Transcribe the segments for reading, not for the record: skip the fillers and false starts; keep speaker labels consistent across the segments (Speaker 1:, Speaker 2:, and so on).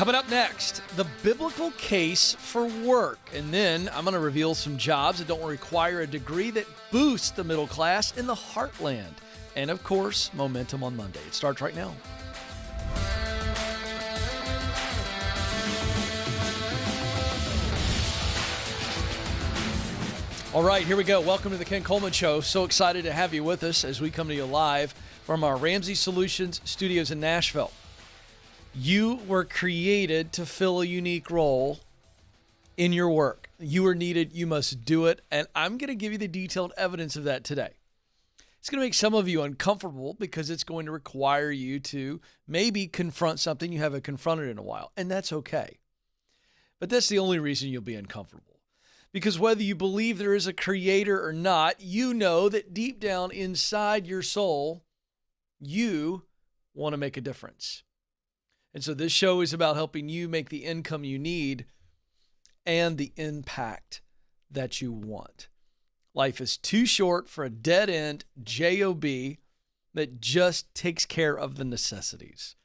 Speaker 1: Coming up next, the biblical case for work. And then I'm going to reveal some jobs that don't require a degree that boost the middle class in the heartland. And of course, momentum on Monday. It starts right now. All right, here we go. Welcome to the Ken Coleman Show. So excited to have you with us as we come to you live from our Ramsey Solutions studios in Nashville. You were created to fill a unique role in your work. You are needed. You must do it. And I'm going to give you the detailed evidence of that today. It's going to make some of you uncomfortable because it's going to require you to maybe confront something you haven't confronted in a while. And that's okay. But that's the only reason you'll be uncomfortable. Because whether you believe there is a creator or not, you know that deep down inside your soul, you want to make a difference. And so this show is about helping you make the income you need and the impact that you want. Life is too short for a dead-end job that just takes care of the necessities.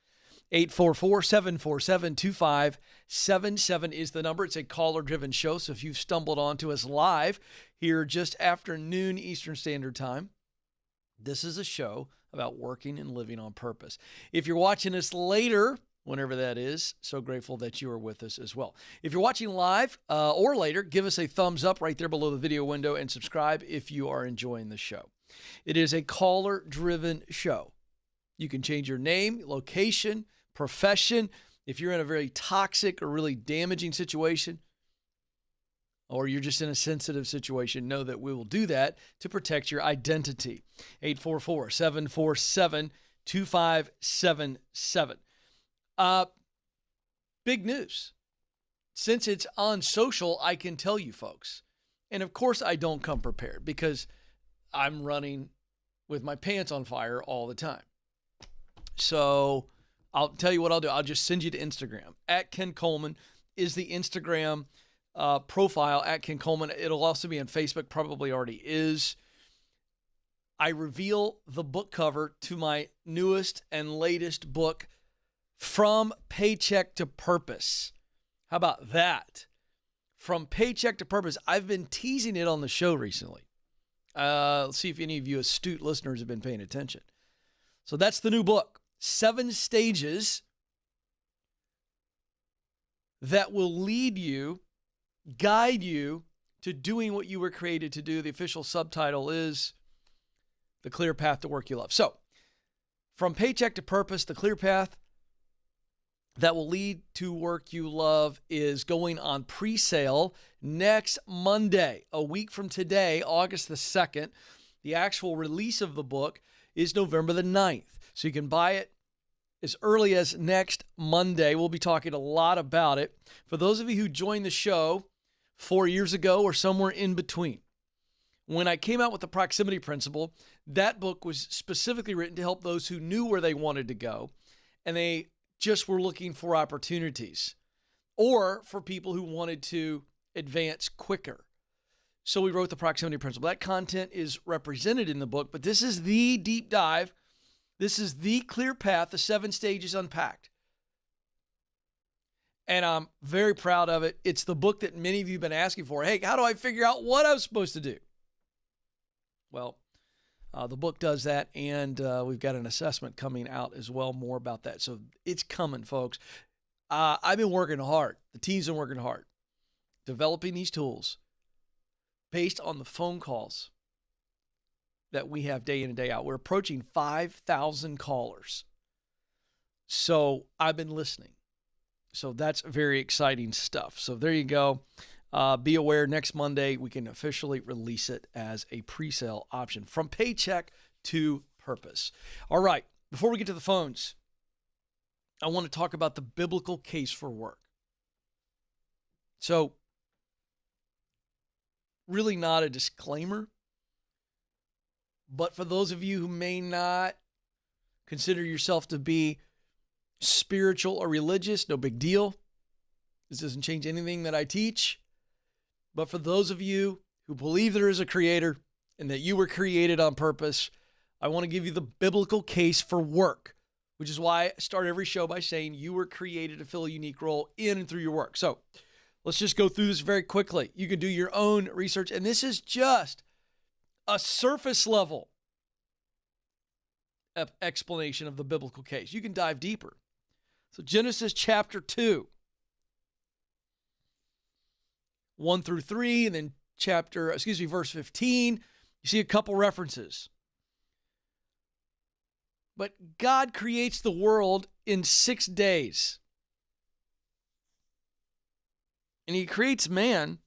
Speaker 1: 844-747-2577 is the number. It's a caller-driven show, so if you've stumbled onto us live here just after noon Eastern Standard Time, this is a show about working and living on purpose. If you're watching us later, whenever that is, so grateful that you are with us as well. If you're watching live or later, give us a thumbs up right there below the video window and subscribe if you are enjoying the show. It is a caller-driven show. You can change your name, location, profession. If you're in a very toxic or really damaging situation, or you're just in a sensitive situation, know that we will do that to protect your identity. 844-747-2577. Big news. Since it's on social, I can tell you folks. And of course I don't come prepared because I'm running with my pants on fire all the time. So I'll tell you what I'll do. I'll just send you to Instagram. At Ken Coleman is the Instagram profile, at Ken Coleman. It'll also be on Facebook, probably already is. I reveal the book cover to my newest and latest book, From Paycheck to Purpose. How about that? From Paycheck to Purpose. I've been teasing it on the show recently. Let's see if any of you astute listeners have been paying attention. So that's the new book. 7 stages that will lead you, guide you to doing what you were created to do. The official subtitle is The Clear Path to Work You Love. So, From Paycheck to Purpose, the clear path that will lead to work you love is going on pre-sale next Monday, a week from today, August the 2nd. The actual release of the book is November the 9th. So you can buy it as early as next Monday. We'll be talking a lot about it. For those of you who joined the show 4 years ago or somewhere in between, when I came out with the proximity principle, that book was specifically written to help those who knew where they wanted to go and they just were looking for opportunities, or for people who wanted to advance quicker. So we wrote the proximity principle. That content is represented in the book, but this is the deep dive. This is the clear path, the 7 stages unpacked. And I'm very proud of it. It's the book that many of you have been asking for. Hey, how do I figure out what I'm supposed to do? Well, the book does that, and we've got an assessment coming out as well, more about that. So it's coming, folks. I've been working hard. The team's been working hard, developing these tools based on the phone calls that we have day in and day out. We're approaching 5,000 callers. So I've been listening. So that's very exciting stuff. So there you go. Be aware, next Monday, we can officially release it as a pre-sale option. From Paycheck to Purpose. All right, before we get to the phones, I want to talk about the biblical case for work. So, really not a disclaimer, but for those of you who may not consider yourself to be spiritual or religious, no big deal. This doesn't change anything that I teach. But for those of you who believe there is a creator and that you were created on purpose, I want to give you the biblical case for work. which is why I start every show by saying you were created to fill a unique role in and through your work. So let's just go through this very quickly. You can do your own research, and this is just a surface level explanation of the biblical case. You can dive deeper. So Genesis chapter 2, 1 through 3, and then verse 15. You see a couple references. But God creates the world in 6 days. And he creates man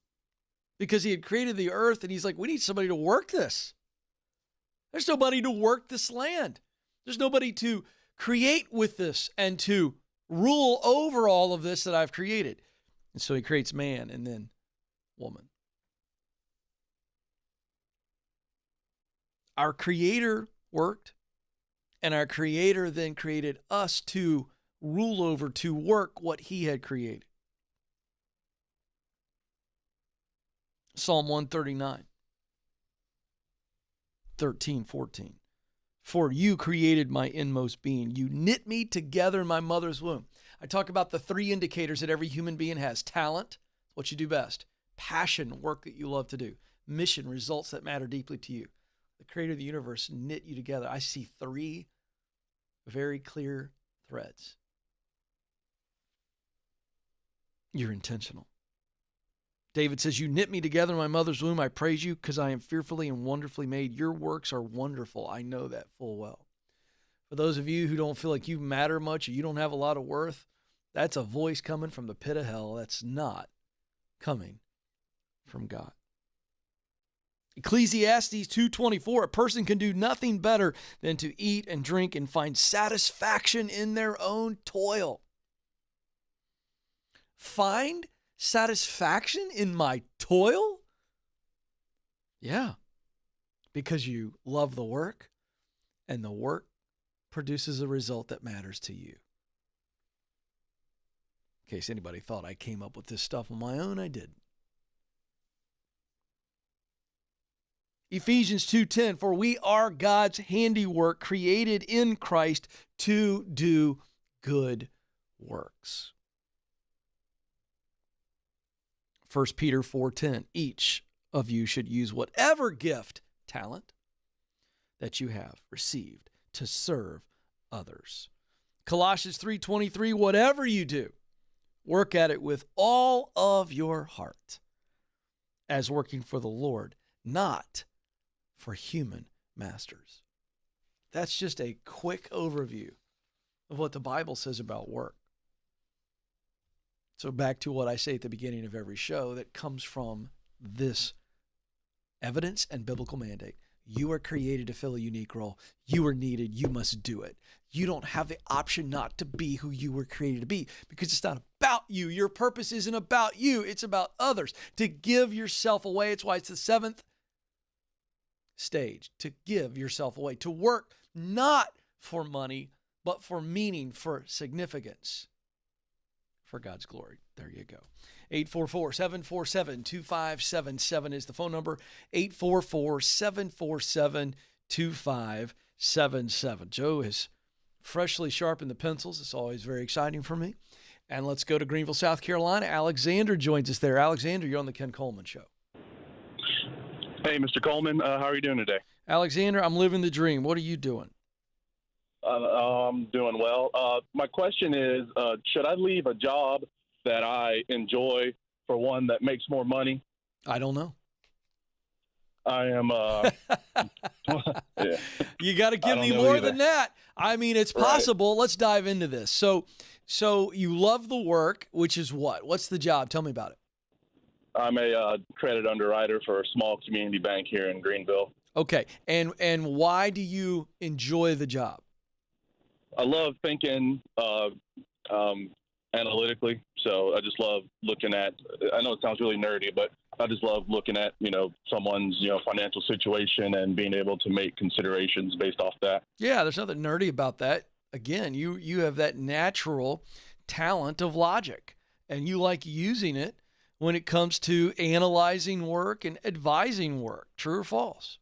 Speaker 1: because he had created the earth, and he's like, we need somebody to work this. There's nobody to work this land. There's nobody to create with this and to rule over all of this that I've created. And so he creates man and then woman. Our Creator worked, and our Creator then created us to rule over, to work what he had created. Psalm 139, 13, 14. For you created my inmost being. You knit me together in my mother's womb. I talk about the 3 indicators that every human being has. Talent, what you do best. Passion, work that you love to do. Mission, results that matter deeply to you. The creator of the universe knit you together. I see 3 very clear threads. You're intentional. David says, you knit me together in my mother's womb. I praise you because I am fearfully and wonderfully made. Your works are wonderful. I know that full well. For those of you who don't feel like you matter much or you don't have a lot of worth, that's a voice coming from the pit of hell. That's not coming from God. Ecclesiastes 2:24, a person can do nothing better than to eat and drink and find satisfaction in their own toil. Find satisfaction in my toil? Yeah, because you love the work, and the work produces a result that matters to you. In case anybody thought I came up with this stuff on my own, I didn't. Ephesians 2:10, for we are God's handiwork, created in Christ to do good works. 1 Peter 4:10, each of you should use whatever gift, talent, that you have received to serve others. Colossians 3:23, whatever you do, work at it with all of your heart, as working for the Lord, not for human masters. That's just a quick overview of what the Bible says about work. So back to what I say at the beginning of every show that comes from this evidence and biblical mandate. You are created to fill a unique role. You are needed. You must do it. You don't have the option not to be who you were created to be because it's not about you. Your purpose isn't about you. It's about others. To give yourself away. It's why it's the 7th stage. To give yourself away. To work not for money, but for meaning, for significance, for God's glory. There you go. 844-747-2577 is the phone number. 844-747-2577. Joe has freshly sharpened the pencils. It's always very exciting for me. And let's go to Greenville, South Carolina. Alexander joins us there. Alexander, you're on the Ken Coleman Show.
Speaker 2: Hey, Mr. Coleman. How are you doing today?
Speaker 1: Alexander, I'm living the dream. What are you doing?
Speaker 2: I'm doing well. My question is, should I leave a job that I enjoy for one that makes more money?
Speaker 1: I don't know.
Speaker 2: I am. Yeah.
Speaker 1: You got to give me more than that. I mean, it's possible. Right. Let's dive into this. So you love the work, which is what? What's the job? Tell me about it.
Speaker 2: I'm a credit underwriter for a small community bank here in Greenville.
Speaker 1: Okay. And why do you enjoy the job?
Speaker 2: I love thinking analytically. So I just love looking at, I know it sounds really nerdy, but I just love looking at, someone's, financial situation and being able to make considerations based off that. Yeah,
Speaker 1: there's nothing nerdy about that. Again, you have that natural talent of logic, and you like using it when it comes to analyzing work and advising work. True or false?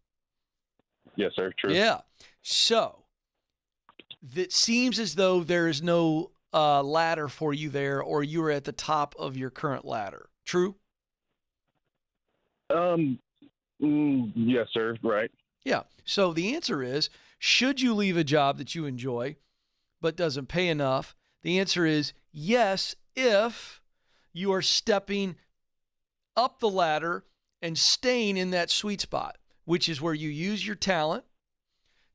Speaker 2: Yes, sir. True.
Speaker 1: Yeah. So that seems as though there is no ladder for you there, or you are at the top of your current ladder. True?
Speaker 2: Yes, sir. Right.
Speaker 1: Yeah. So the answer is, should you leave a job that you enjoy but doesn't pay enough? The answer is yes, if you are stepping up the ladder and staying in that sweet spot, which is where you use your talent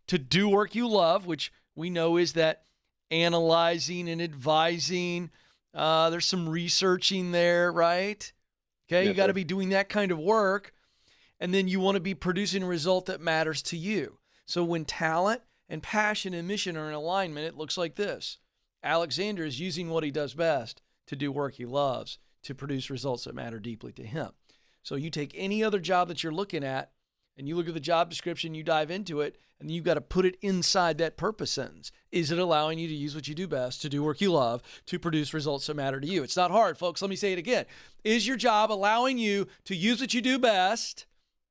Speaker 1: to do work you love, which we know is that analyzing and advising. There's some researching there, right? Okay,
Speaker 2: Yes,
Speaker 1: you got to
Speaker 2: sir.
Speaker 1: be doing that kind of work. And then you want to be producing a result that matters to you. So when talent and passion and mission are in alignment, it looks like this. Alexander is using what he does best to do work he loves, to produce results that matter deeply to him. So you take any other job that you're looking at, and you look at the job description, you dive into it, and you've got to put it inside that purpose sentence. Is it allowing you to use what you do best, to do work you love, to produce results that matter to you? It's not hard, folks. Let me say it again. Is your job allowing you to use what you do best,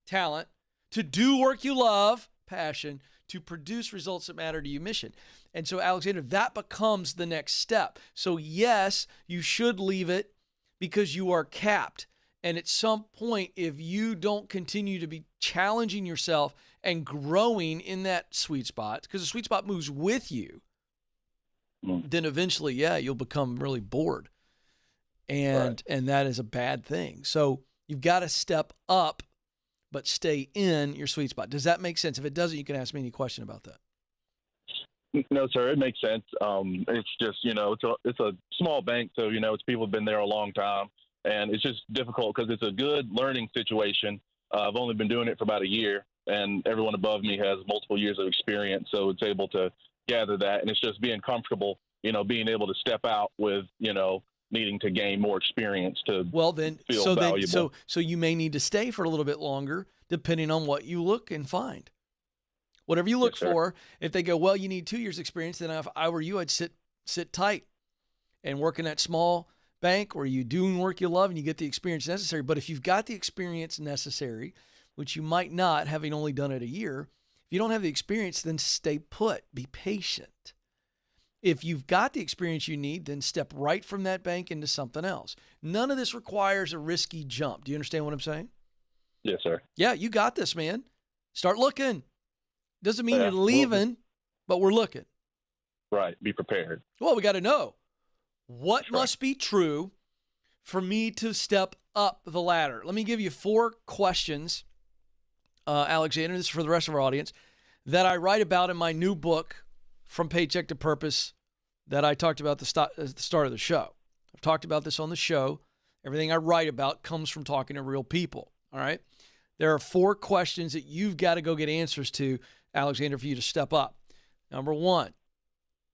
Speaker 1: talent, to do work you love, passion, to produce results that matter to you, mission? And so, Alexander, that becomes the next step. So, yes, you should leave it because you are capped. And at some point, if you don't continue to be challenging yourself and growing in that sweet spot, because the sweet spot moves with you, then eventually, yeah, you'll become really bored. And that is a bad thing. So you've got to step up, but stay in your sweet spot. Does that make sense? If it doesn't, you can ask me any question about that.
Speaker 2: No, sir, it makes sense. It's just, it's a small bank, so, it's people have been there a long time, and it's just difficult because it's a good learning situation. I've only been doing it for about a year, and everyone above me has multiple years of experience, so it's able to gather that, and it's just being comfortable, being able to step out with, needing to gain more experience to feel valuable.
Speaker 1: So you may need to stay for a little bit longer, depending on what you look and find. Whatever you look for, if they go, well, you need 2 years experience, then if I were you, I'd sit tight and work in that small bank where you're doing work you love and you get the experience necessary. But if you've got the experience necessary, which you might not, having only done it a year, if you don't have the experience, then stay put, be patient. If you've got the experience you need, then step right from that bank into something else. None of this requires a risky jump. Do you understand what I'm saying?
Speaker 2: Yes, sir.
Speaker 1: Yeah, you got this, man. Start looking. Doesn't mean you're leaving, but we're looking.
Speaker 2: Right. Be prepared.
Speaker 1: Well, we got to know what must be true for me to step up the ladder. Let me give you 4 questions, Alexander, this is for the rest of our audience, that I write about in my new book, From Paycheck to Purpose, that I talked about at the start of the show. I've talked about this on the show. Everything I write about comes from talking to real people, all right? There are 4 questions that you've got to go get answers to, Alexander, for you to step up. Number 1,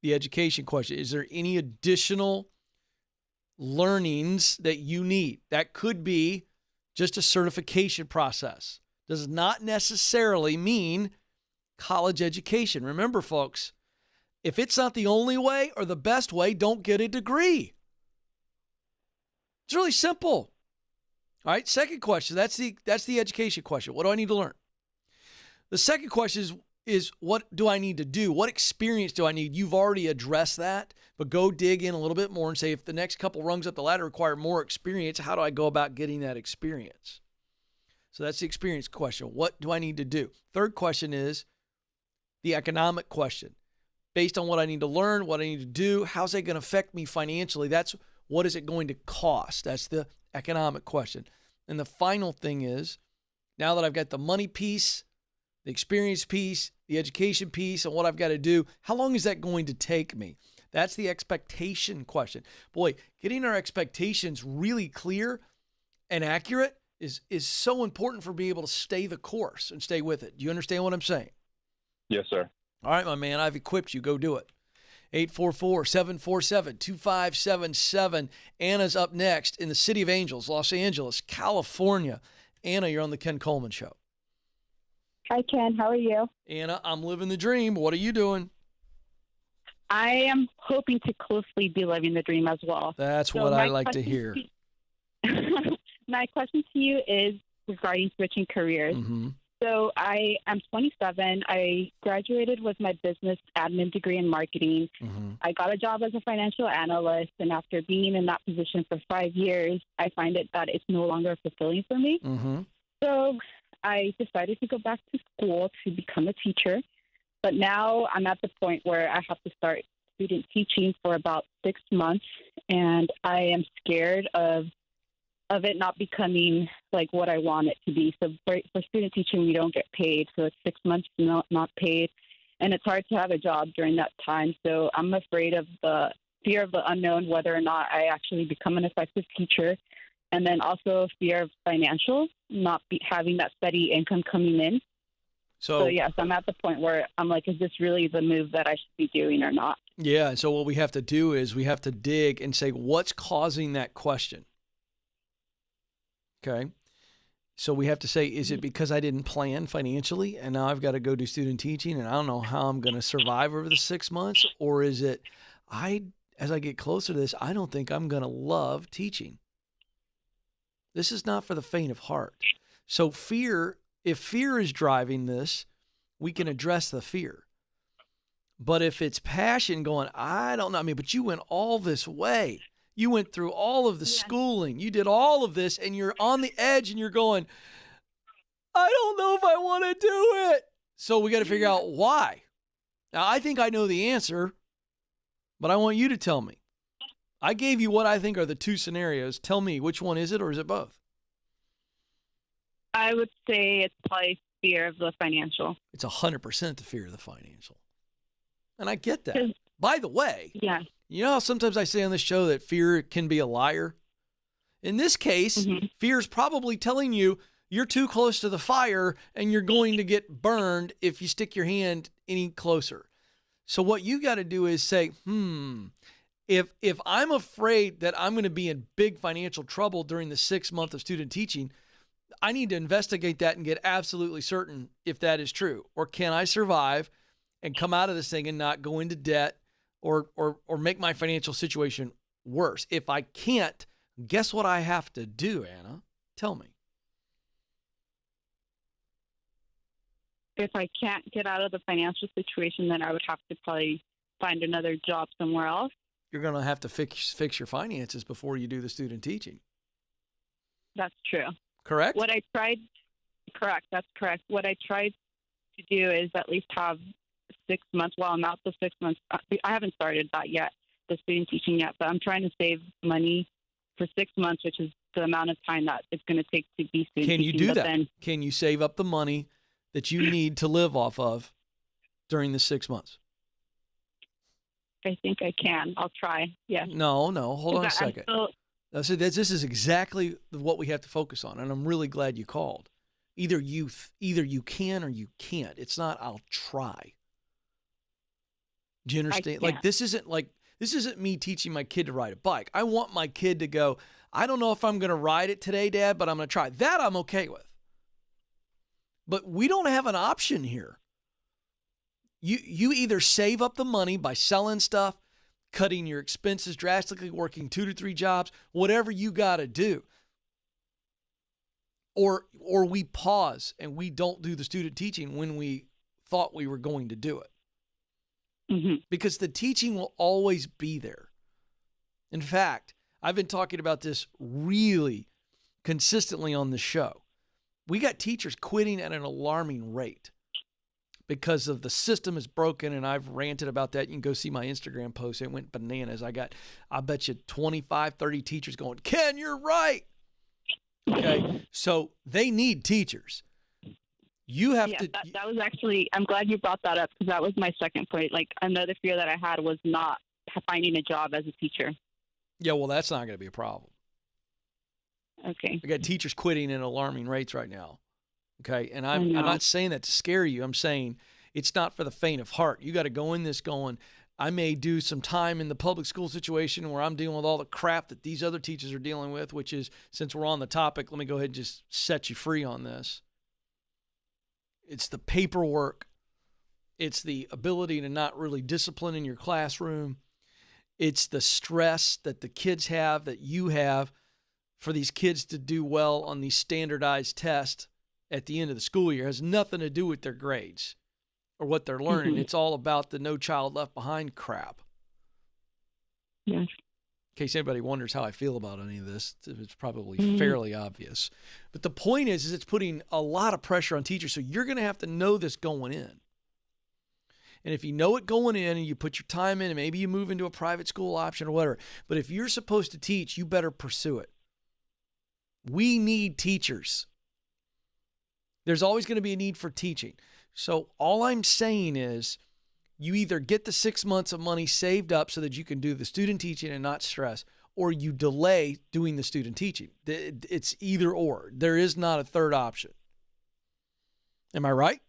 Speaker 1: the education question. Is there any additional learnings that you need? That could be just a certification process. Does not necessarily mean college education. Remember, folks, if it's not the only way or the best way, don't get a degree. It's really simple. All right, second question. That's the education question. What do I need to learn? The second question is what do I need to do? What experience do I need? You've already addressed that, but go dig in a little bit more and say, if the next couple rungs up the ladder require more experience, how do I go about getting that experience? So that's the experience question. What do I need to do? Third question is the economic question. Based on what I need to learn, what I need to do, how's that going to affect me financially? That's what is it going to cost? That's the economic question. And the final thing is, now that I've got the money piece, the experience piece, the education piece, and what I've got to do, how long is that going to take me? That's the expectation question. Boy, getting our expectations really clear and accurate is so important for being able to stay the course and stay with it. Do you understand what I'm saying?
Speaker 2: Yes, sir.
Speaker 1: All right, my man, I've equipped you. Go do it. 844-747-2577. Anna's up next in the City of Angels, Los Angeles, California. Anna, you're on the Ken Coleman Show.
Speaker 3: Hi, Ken. How are you?
Speaker 1: Anna, I'm living the dream. What are you doing?
Speaker 3: I am hoping to closely be living the dream as well.
Speaker 1: That's what I like to hear.
Speaker 3: My question to you is regarding switching careers.
Speaker 1: Mm-hmm.
Speaker 3: So I am 27. I graduated with my business admin degree in marketing.
Speaker 1: Mm-hmm.
Speaker 3: I got a job as a financial analyst, and after being in that position for 5 years, I find that it's no longer fulfilling for me.
Speaker 1: Mm-hmm.
Speaker 3: So I decided to go back to school to become a teacher. But now I'm at the point where I have to start student teaching for about 6 months, and I am scared of it not becoming like what I want it to be. So for student teaching, we don't get paid. So it's 6 months not paid. And it's hard to have a job during that time. So I'm afraid of the fear of the unknown, whether or not I actually become an effective teacher. And then also fear of financial, not having that steady income coming in. So yes, I'm at the point where I'm like, is this really the move that I should be doing or not?
Speaker 1: Yeah. So what we have to do is we have to dig and say, what's causing that question? Okay. So we have to say, is it because I didn't plan financially and now I've got to go do student teaching and I don't know how I'm going to survive over the 6 months? Or is it, as I get closer to this, I don't think I'm going to love teaching. This is not for the faint of heart. So if fear is driving this, we can address the fear. But if it's passion going, I don't know, but you went all this way. You went through all of the schooling. You did all of this, and you're on the edge, and you're going, I don't know if I want to do it. So we got to figure out why. Now, I think I know the answer, but I want you to tell me. I gave you what I think are the two scenarios. Tell me, which one is it, or is it both?
Speaker 3: I would say it's probably fear of the financial.
Speaker 1: It's 100% the fear of the financial. And I get that. By the way,
Speaker 3: yeah.
Speaker 1: You know how sometimes I say on this show that fear can be a liar? In this case, fear is probably telling you you're too close to the fire and you're going to get burned if you stick your hand any closer. So what you got to do is say, if I'm afraid that I'm going to be in big financial trouble during the 6 month of student teaching, I need to investigate that and get absolutely certain if that is true. Or can I survive and come out of this thing and not go into debt or make my financial situation worse? If I can't, guess what I have to do, Anna? Tell me.
Speaker 3: If I can't get out of the financial situation, then I would have to probably find another job somewhere else.
Speaker 1: You're going to have to fix your finances before you do the student teaching.
Speaker 3: That's true.
Speaker 1: Correct?
Speaker 3: Correct. That's correct. What I tried to do is at least have 6 months. Well, I'm out the 6 months. I haven't started that yet, the student teaching yet, but I'm trying to save money for 6 months, which is the amount of time that it's going to take to be student teaching.
Speaker 1: Can you do that? Can you save up the money that you need to live off of during the 6 months?
Speaker 3: I think I can. I'll try. Yeah.
Speaker 1: No. Hold on a second. This is exactly what we have to focus on, and I'm really glad you called. Either you can or you can't. It's not I'll try. Do you understand? This isn't me teaching my kid to ride a bike. I want my kid to go, I don't know if I'm going to ride it today, Dad, but I'm going to try. That I'm okay with. But we don't have an option here. You either save up the money by selling stuff, cutting your expenses drastically, working 2 to 3 jobs, whatever you got to do. Or we pause and we don't do the student teaching when we thought we were going to do it. Because the teaching will always be there. In fact, I've been talking about this really consistently on the show. We got teachers quitting at an alarming rate because of the system is broken, and I've ranted about that. You can go see my Instagram post. It went bananas. I bet you 25, 30 teachers going, Ken, you're right. Okay, so they need teachers. You have to.
Speaker 3: That was actually, I'm glad you brought that up because that was my second point. Like another fear that I had was not finding a job as a teacher.
Speaker 1: Yeah, well, that's not going to be a problem.
Speaker 3: Okay.
Speaker 1: We got teachers quitting at alarming rates right now. Okay, and I'm not saying that to scare you. I'm saying it's not for the faint of heart. You got to go in this going, I may do some time in the public school situation where I'm dealing with all the crap that these other teachers are dealing with, which is, since we're on the topic, let me go ahead and just set you free on this. It's the paperwork. It's the ability to not really discipline in your classroom. It's the stress that the kids have, that you have, for these kids to do well on these standardized tests at the end of the school year. It has nothing to do with their grades or what they're learning.
Speaker 3: Mm-hmm.
Speaker 1: It's all about the No Child Left Behind crap.
Speaker 3: Yes.
Speaker 1: In case anybody wonders how I feel about any of this, it's probably fairly obvious. But the point is it's putting a lot of pressure on teachers. So you're going to have to know this going in. And if you know it going in and you put your time in and maybe you move into a private school option or whatever, but if you're supposed to teach, you better pursue it. We need teachers. There's always going to be a need for teaching. So all I'm saying is you either get the 6 months of money saved up so that you can do the student teaching and not stress, or you delay doing the student teaching. It's either or. There is not a third option. Am I right?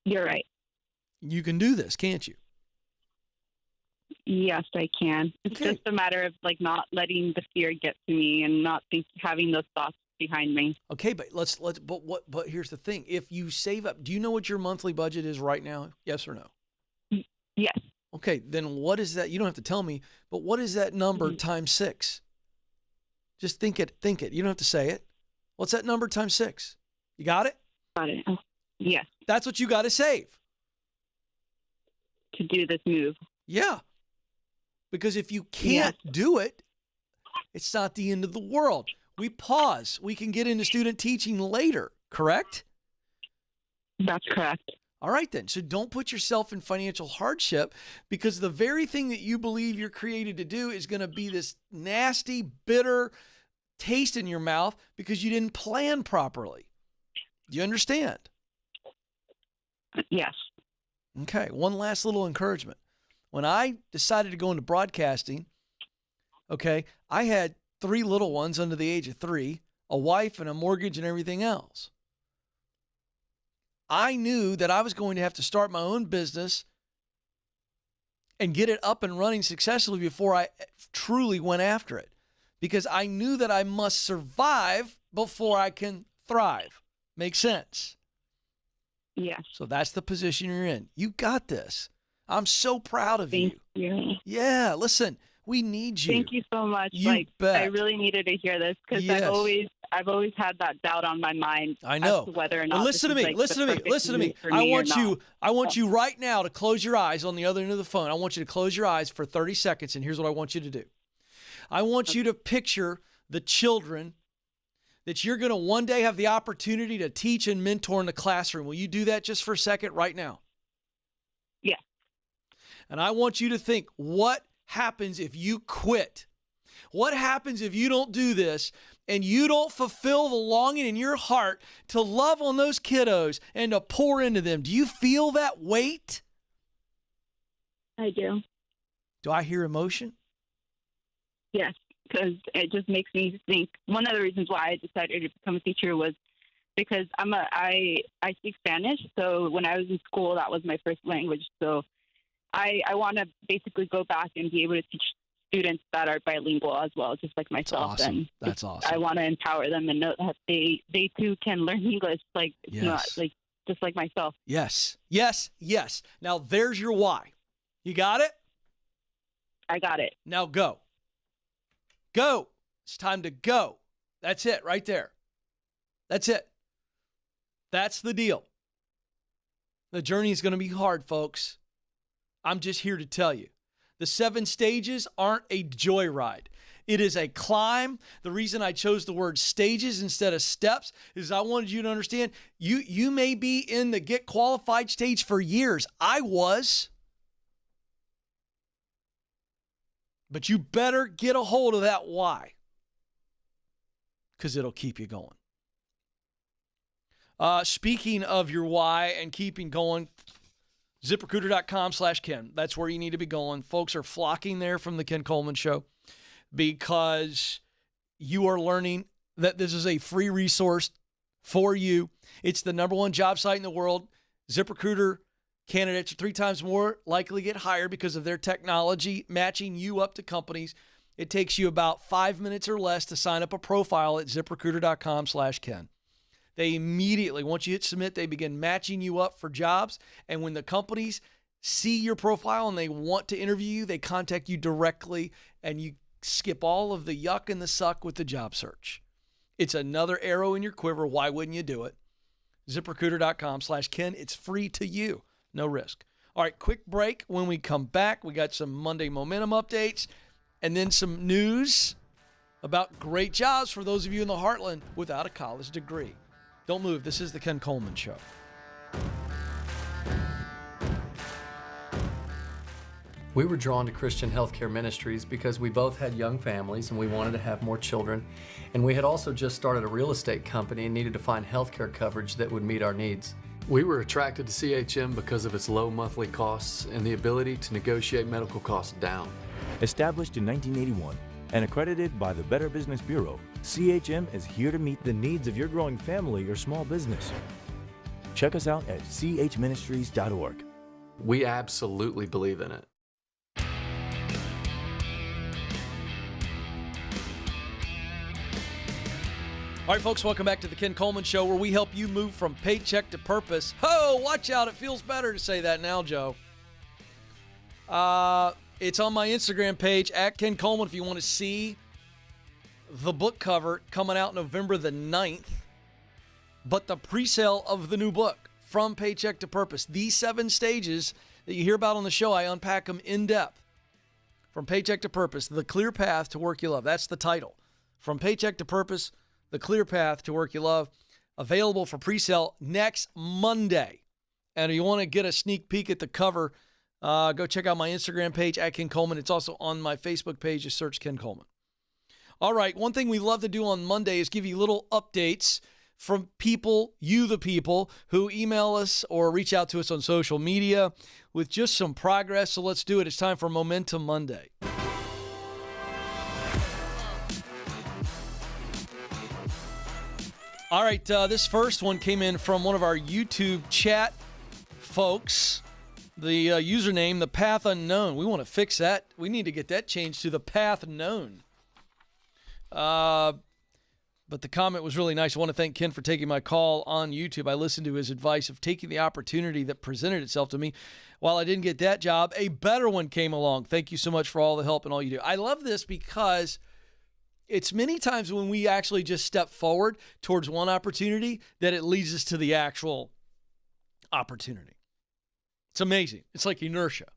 Speaker 3: You're right.
Speaker 1: You can do this, can't you?
Speaker 3: Yes, I can. It's
Speaker 1: Okay.
Speaker 3: just a matter of like not letting the fear get to me and not having those thoughts behind me.
Speaker 1: Okay, but but here's the thing. If you save up, do you know what your monthly budget is right now? Yes or no?
Speaker 3: Yes.
Speaker 1: Okay, then what is that? You don't have to tell me, but what is that number times 6? Just think it. You don't have to say it. What's that number times 6? You got it?
Speaker 3: Got it. Oh, yes.
Speaker 1: That's what you got to save.
Speaker 3: To do this move.
Speaker 1: Yeah. Because if you can't do it, it's not the end of the world. We pause. We can get into student teaching later, correct?
Speaker 3: That's correct.
Speaker 1: All right, then. So don't put yourself in financial hardship because the very thing that you believe you're created to do is going to be this nasty, bitter taste in your mouth because you didn't plan properly. Do you understand?
Speaker 3: Yes.
Speaker 1: Okay. One last little encouragement. When I decided to go into broadcasting, okay, I had 3 little ones under the age of 3, a wife and a mortgage and everything else. I knew that I was going to have to start my own business and get it up and running successfully before I truly went after it because I knew that I must survive before I can thrive. Make sense?
Speaker 3: Yes.
Speaker 1: So that's the position you're in. You got this. I'm so proud of you.
Speaker 3: Thank you.
Speaker 1: Yeah, listen, we need you.
Speaker 3: Thank you so much.
Speaker 1: You bet.
Speaker 3: I really needed to hear this because
Speaker 1: Yes.
Speaker 3: I've always had that doubt on my mind.
Speaker 1: I know.
Speaker 3: As to whether or not.
Speaker 1: Well, listen to me. Listen to me. I want you right now to close your eyes on the other end of the phone. I want you to close your eyes for 30 seconds, and here's what I want you to do. I want you to picture the children that you're going to one day have the opportunity to teach and mentor in the classroom. Will you do that just for a second right now?
Speaker 3: Yeah.
Speaker 1: And I want you to think, what happens if you quit? What happens if you don't do this and you don't fulfill the longing in your heart to love on those kiddos and to pour into them? Do you feel that weight?
Speaker 3: I do.
Speaker 1: Do I hear emotion?
Speaker 3: Yes, because it just makes me think. One of the reasons why I decided to become a teacher was because I speak Spanish. So when I was in school, that was my first language. So I want to basically go back and be able to teach students that are bilingual as well, just like myself.
Speaker 1: That's awesome.
Speaker 3: And
Speaker 1: That's awesome.
Speaker 3: I want to empower them and know that they too can learn English. Like it's not like just like myself.
Speaker 1: Yes. Yes. Yes. Now there's your why. You got it?
Speaker 3: I got it.
Speaker 1: Now go. Go. It's time to go. That's it right there. That's it. That's the deal. The journey is going to be hard, folks. I'm just here to tell you. The 7 stages aren't a joyride. It is a climb. The reason I chose the word stages instead of steps is I wanted you to understand you may be in the get qualified stage for years. I was. But you better get a hold of that why, because it'll keep you going. Speaking of your why and keeping going, ZipRecruiter.com/Ken. That's where you need to be going. Folks are flocking there from the Ken Coleman Show because you are learning that this is a free resource for you. It's the #1 job site in the world. ZipRecruiter candidates are 3 times more likely to get hired because of their technology matching you up to companies. It takes you about 5 minutes or less to sign up a profile at ZipRecruiter.com/Ken. They immediately, once you hit submit, they begin matching you up for jobs. And when the companies see your profile and they want to interview you, they contact you directly and you skip all of the yuck and the suck with the job search. It's another arrow in your quiver. Why wouldn't you do it? ZipRecruiter.com/Ken. It's free to you. No risk. All right, quick break. When we come back, we got some Monday Momentum updates and then some news about great jobs for those of you in the heartland without a college degree. Don't move. This is the Ken Coleman Show.
Speaker 4: We were drawn to Christian Healthcare Ministries because we both had young families and we wanted to have more children. And we had also just started a real estate company and needed to find healthcare coverage that would meet our needs.
Speaker 5: We were attracted to CHM because of its low monthly costs and the ability to negotiate medical costs down.
Speaker 6: Established in 1981 and accredited by the Better Business Bureau, CHM is here to meet the needs of your growing family or small business. Check us out at chministries.org.
Speaker 5: We absolutely believe in it.
Speaker 1: All right, folks, welcome back to the Ken Coleman Show, where we help you move from paycheck to purpose. Oh, watch out. It feels better to say that now, Joe. It's on my Instagram page, at Ken Coleman, if you want to see the book cover coming out November the 9th. But the pre-sale of the new book, From Paycheck to Purpose, these 7 stages that you hear about on the show, I unpack them in depth. From Paycheck to Purpose, The Clear Path to Work You Love. That's the title. From Paycheck to Purpose, The Clear Path to Work You Love, available for pre-sale next Monday. And if you want to get a sneak peek at the cover, go check out my Instagram page, at Ken Coleman. It's also on my Facebook page. Just search Ken Coleman. All right, one thing we love to do on Monday is give you little updates from people, you the people, who email us or reach out to us on social media with just some progress. So let's do it. It's time for Momentum Monday. All right, this first one came in from one of our YouTube chat folks. The username, The Path Unknown. We want to fix that. We need to get that changed to The Path Known. But the comment was really nice. I want to thank Ken for taking my call on YouTube. I listened to his advice of taking the opportunity that presented itself to me. While I didn't get that job, a better one came along. Thank you so much for all the help and all you do. I love this because it's many times when we actually just step forward towards one opportunity that it leads us to the actual opportunity. It's amazing. It's like inertia.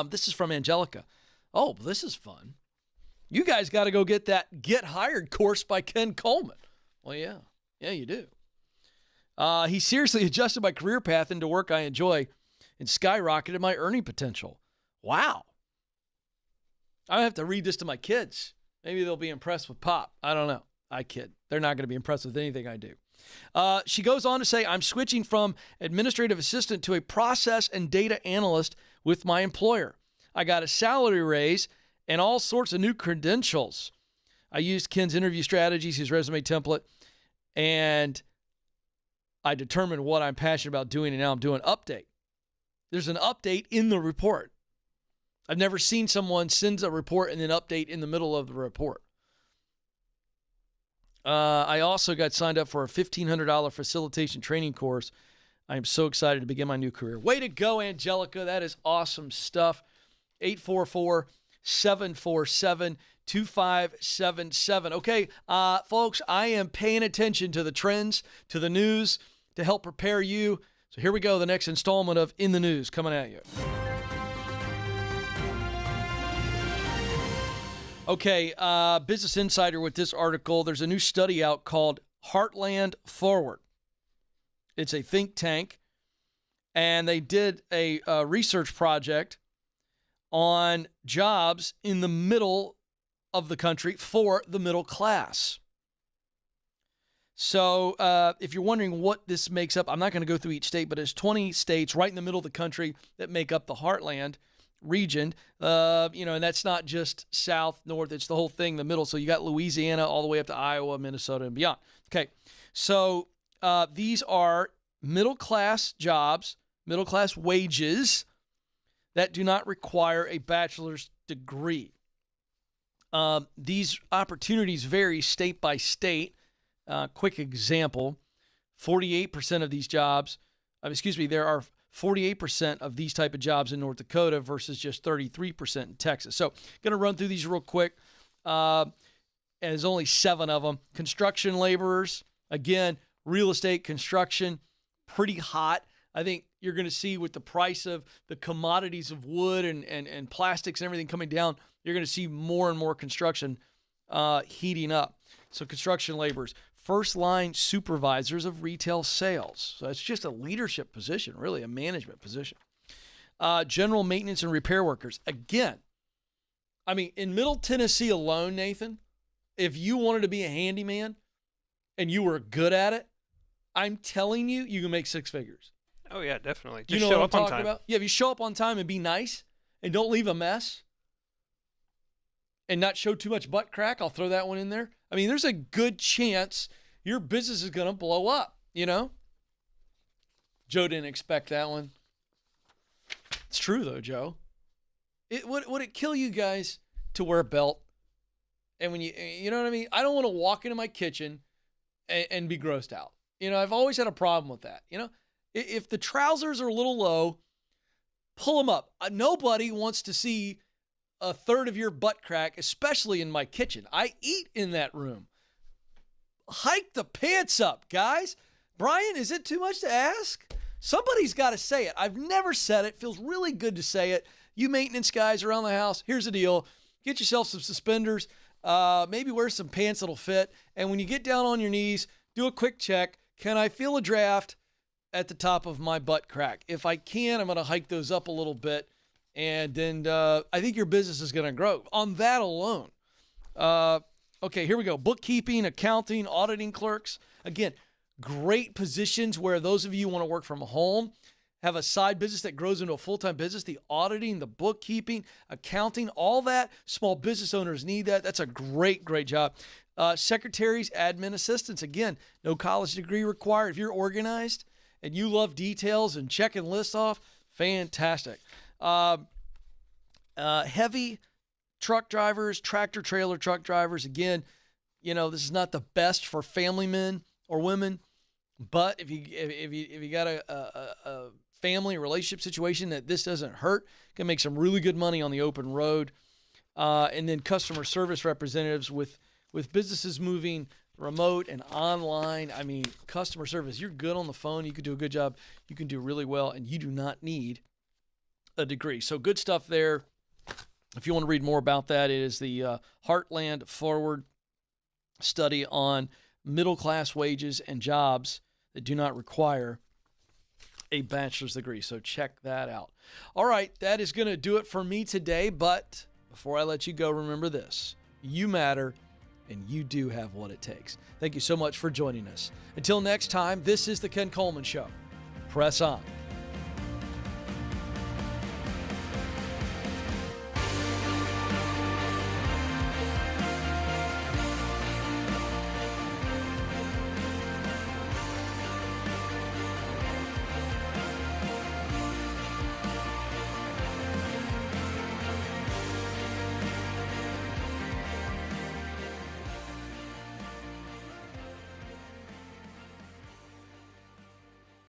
Speaker 1: This is from Angelica. Oh, this is fun. You guys got to go get that Get Hired course by Ken Coleman. Well, yeah. Yeah, you do. He seriously adjusted my career path into work I enjoy and skyrocketed my earning potential. Wow. I have to read this to my kids. Maybe they'll be impressed with Pop. I don't know. I kid. They're not going to be impressed with anything I do. She goes on to say, I'm switching from administrative assistant to a process and data analyst with my employer. I got a salary raise and all sorts of new credentials. I used Ken's interview strategies, his resume template, and I determined what I'm passionate about doing, and now I'm doing an update. There's an update in the report. I've never seen someone send a report and then update in the middle of the report. I also got signed up for a $1,500 facilitation training course. I am so excited to begin my new career. Way to go, Angelica. That is awesome stuff. 844-747-2577. Okay, folks, I am paying attention to the trends, to the news, to help prepare you. So here we go, the next installment of In the News coming at you. Okay, Business Insider with this article. There's a new study out called Heartland Forward. It's a think tank, and they did a research project on jobs in the middle of the country for the middle class. So if you're wondering what this makes up, I'm not going to go through each state, but it's 20 states right in the middle of the country that make up the Heartland region, and that's not just south, north, it's the whole thing, the middle. So you got Louisiana all the way up to Iowa, Minnesota, and beyond. Okay, so these are middle-class jobs, middle-class wages that do not require a bachelor's degree. These opportunities vary state by state. Quick example, 48% of these jobs, there are 48% of these type of jobs in North Dakota versus just 33% in Texas. So going to run through these real quick. and there's only 7 of them. Construction laborers, again, real estate, construction, pretty hot. I think you're going to see with the price of the commodities of wood and plastics and everything coming down, you're going to see more and more construction heating up. So construction laborers, first line supervisors of retail sales. So it's just a leadership position, really a management position. General maintenance and repair workers. Again, I mean, in Middle Tennessee alone, Nathan, if you wanted to be a handyman and you were good at it, I'm telling you, you can make 6 figures.
Speaker 7: Oh, yeah, definitely.
Speaker 1: You
Speaker 7: Just
Speaker 1: know
Speaker 7: show
Speaker 1: what
Speaker 7: up
Speaker 1: I'm
Speaker 7: on
Speaker 1: talking
Speaker 7: time.
Speaker 1: about? Yeah, if you show up on time and be nice and don't leave a mess and not show too much butt crack, I'll throw that one in there. I mean, there's a good chance your business is going to blow up, you know? Joe didn't expect that one. It's true, though, Joe. Would it kill you guys to wear a belt? And when you know what I mean? I don't want to walk into my kitchen and be grossed out. You know, I've always had a problem with that. You know, if the trousers are a little low, pull them up. Nobody wants to see a third of your butt crack, especially in my kitchen. I eat in that room. Hike the pants up, guys. Brian, is it too much to ask? Somebody's got to say it. I've never said it. Feels really good to say it. You maintenance guys around the house, here's the deal. Get yourself some suspenders. Maybe wear some pants that'll fit. And when you get down on your knees, do a quick check. Can I feel a draft at the top of my butt crack? If I can, I'm going to hike those up a little bit. And then I think your business is going to grow on that alone. Okay, here we go. Bookkeeping, accounting, auditing clerks. Again, great positions where those of you want to work from home, have a side business that grows into a full-time business, the auditing, the bookkeeping, accounting, all that. Small business owners need that. That's a great, great job. Secretaries, admin assistants. Again, no college degree required. If you're organized and you love details and checking lists off, fantastic. Heavy truck drivers, tractor trailer truck drivers. Again, you know, this is not the best for family men or women, but if you got a family relationship situation that this doesn't hurt, can make some really good money on the open road. And then customer service representatives with businesses moving remote and online. I mean, customer service, you're good on the phone. You can do a good job. You can do really well, and you do not need a degree. So good stuff there. If you want to read more about that, it is the Heartland Forward study on middle-class wages and jobs that do not require a bachelor's degree. So check that out. All right, that is going to do it for me today. But before I let you go, remember this. You matter, and you do have what it takes. Thank you so much for joining us. Until next time, this is the Ken Coleman Show. Press on.